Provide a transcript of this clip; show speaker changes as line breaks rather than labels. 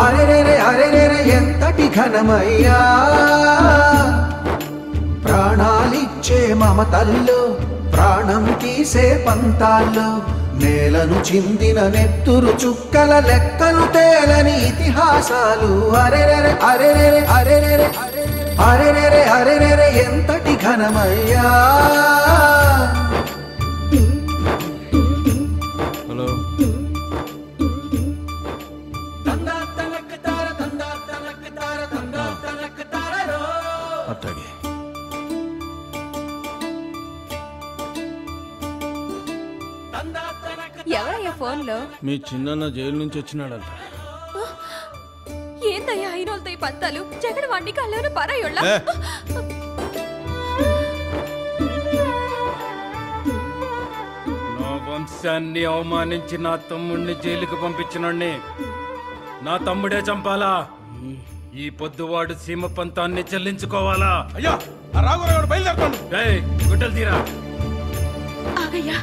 అరెరెరే అరెరెరే ఎంతటి ఘనమయ్యా ప్రాణాలిచ్చే మమతల్లో ప్రాణం తీసే పంతాల్లో నేలను చిందిన నెత్తురు చుక్కల లెక్కలు తేలని ఇతిహాసాలు అరెరెరే అరెరెరే అరెరెరే అరెరెరే అరెరెరే ఎంతటి ఘనమయ్యా
హలో అట్టాగే
ఎవరయ్యా ఫోన్లో?
మీ చిన్న జైలు నుంచి వచ్చినాడంట.
ఏందయ్యా అయినోళ్ళతో ఈ పంతాలు? జగన్ వాడిని కళ్ళను పరాయోళ్ళ.
నా వంశాన్ని అవమానించి నా తమ్ముడిని జైలుకి పంపించినోడ్ని నా తమ్ముడే చంపాలా? ఈ పొద్దువాడు సీమ పంతాన్ని చెల్లించుకోవాలా?
అయ్యా బయలుదేరుతాను.
గుడ్డలు తీరా.
ఆగయ్యా.